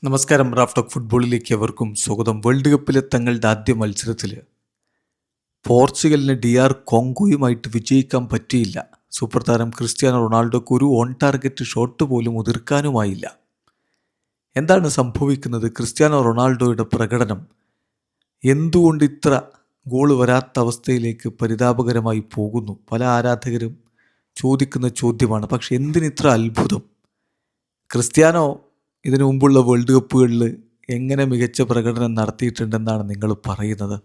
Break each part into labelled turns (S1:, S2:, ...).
S1: നമസ്കാരം. Raf talk ഫുട്ബോളിലേക്ക് അവർക്കും സ്വാഗതം. വേൾഡ് കപ്പിലെ തങ്ങളുടെ ആദ്യ മത്സരത്തിൽ പോർച്ചുഗലിന് DR കോങ്കോയുമായിട്ട് വിജയിക്കാൻ പറ്റിയില്ല. സൂപ്പർ താരം ക്രിസ്ത്യാനോ റൊണാൾഡോക്ക് ഒരു ഓൺ ടാർഗറ്റ് ഷോട്ട് പോലും ഉതിർക്കാനുമായില്ല. എന്താണ് സംഭവിക്കുന്നത്? ക്രിസ്ത്യാനോ റൊണാൾഡോയുടെ പ്രകടനം എന്തുകൊണ്ട് ഇത്ര ഗോൾ വരാത്ത അവസ്ഥയിലേക്ക് പരിതാപകരമായി പോകുന്നു? പല ആരാധകരും ചോദിക്കുന്ന ചോദ്യമാണ്. പക്ഷെ എന്തിനിത്ര അത്ഭുതം? ക്രിസ്ത്യാനോ ഇതിനു മുമ്പുള്ള വേൾഡ് കപ്പുകളിൽ എങ്ങനെ മികച്ച പ്രകടനം നടത്തിയിട്ടുണ്ടെന്നാണ് നിങ്ങൾ പറയുന്നത്?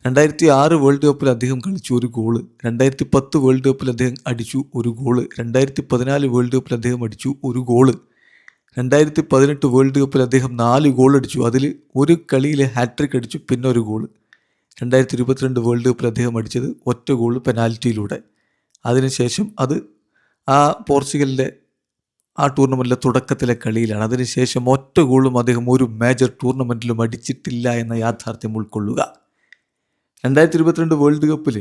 S1: 2006 വേൾഡ് കപ്പിൽ അദ്ദേഹം കളിച്ചു ഒരു ഗോള്, 2010 വേൾഡ് കപ്പിൽ അദ്ദേഹം അടിച്ചു ഒരു ഗോള്, 2014 വേൾഡ് കപ്പിൽ അദ്ദേഹം അടിച്ചു ഒരു ഗോള്, 2018 വേൾഡ് കപ്പിൽ അദ്ദേഹം 4 ഗോൾ അടിച്ചു. അതിൽ ഒരു കളിയിൽ ഹാട്രിക് അടിച്ചു, പിന്നെ ഒരു ഗോള്. 2022 വേൾഡ് കപ്പിൽ അദ്ദേഹം അടിച്ചത് ഒറ്റ ഗോള് പെനാൽറ്റിയിലൂടെ. അതിനുശേഷം അത് പോർച്ചുഗലിൻ്റെ ടൂർണമെൻറ്റിലെ തുടക്കത്തിലെ കളിയിലാണ്. അതിനുശേഷം ഒറ്റ ഗോളും അദ്ദേഹം ഒരു മേജർ ടൂർണമെൻറ്റിലും അടിച്ചിട്ടില്ല എന്ന യാഥാർത്ഥ്യം ഉൾക്കൊള്ളുക. 2022 വേൾഡ് കപ്പിൽ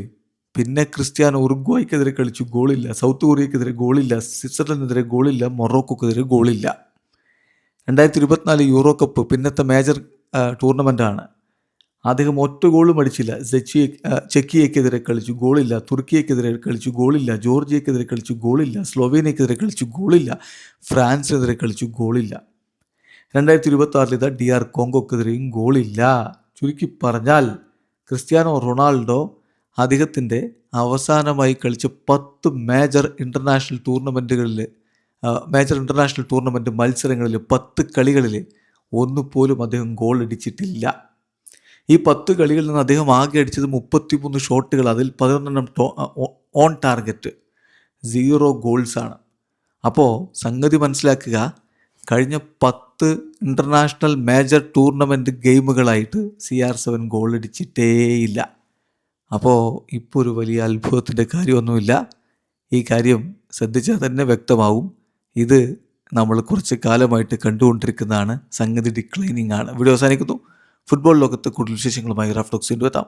S1: പിന്നെ ക്രിസ്ത്യാനോ ഉറുഗ്വായ്ക്കെതിരെ കളിച്ചു, ഗോളില്ല. സൗത്ത് കൊറിയക്കെതിരെ ഗോളില്ല. സ്വിറ്റ്സർലൻഡിനെതിരെ ഗോളില്ല. മൊറോക്കോക്കെതിരെ ഗോളില്ല. 2024 യൂറോ കപ്പ് പിന്നത്തെ മേജർ ടൂർണമെൻറ്റാണ്. അദ്ദേഹം ഒറ്റ ഗോളും അടിച്ചില്ല. ചെക്കിയക്കെതിരെ കളിച്ചു, ഗോളില്ല. തുർക്കിയക്കെതിരെ കളിച്ചു, ഗോളില്ല. ജോർജിയക്കെതിരെ കളിച്ചു, ഗോളില്ല. സ്ലോവേനിയക്കെതിരെ കളിച്ചു, ഗോളില്ല. ഫ്രാൻസിനെതിരെ കളിച്ചു, ഗോളില്ല. 2026 ഇതാ DR കോങ്കോക്കെതിരെയും ഗോളില്ല. ചുരുക്കി പറഞ്ഞാൽ ക്രിസ്ത്യാനോ റൊണാൾഡോ അദ്ദേഹത്തിൻ്റെ അവസാനമായി കളിച്ച 10 മേജർ ഇൻ്റർനാഷണൽ ടൂർണമെൻറ്റ് മത്സരങ്ങളിൽ 10 കളികളിൽ ഒന്നുപോലും അദ്ദേഹം ഗോൾ അടിച്ചിട്ടില്ല. ഈ 10 കളികളിൽ നിന്ന് അദ്ദേഹം ആകെ അടിച്ചത് 33 ഷോട്ടുകൾ, അതിൽ 11 ഓൺ ടാർഗറ്റ്, 0 ഗോൾസാണ്. അപ്പോൾ സംഗതി മനസ്സിലാക്കുക, കഴിഞ്ഞ 10 ഇൻ്റർനാഷണൽ മേജർ ടൂർണമെൻറ്റ് ഗെയിമുകളായിട്ട് CR7 ഗോൾ അടിച്ചിട്ടേയില്ല. അപ്പോൾ ഇപ്പോൾ ഒരു വലിയ അത്ഭുതത്തിൻ്റെ കാര്യമൊന്നുമില്ല. ഈ കാര്യം ശ്രദ്ധിച്ചാൽ തന്നെ വ്യക്തമാവും. ഇത് നമ്മൾ കുറച്ച് കാലമായിട്ട് കണ്ടുകൊണ്ടിരിക്കുന്നതാണ്. സംഗതി ഡിക്ലൈനിങ് ആണ്. വീഡിയോ അവസാനിക്കുന്നു. ഫുട്ബോൾ ലോകത്ത് കൂടുതൽ വിശേഷങ്ങളുമായി റാഫ് ടോക്സ് എത്താം.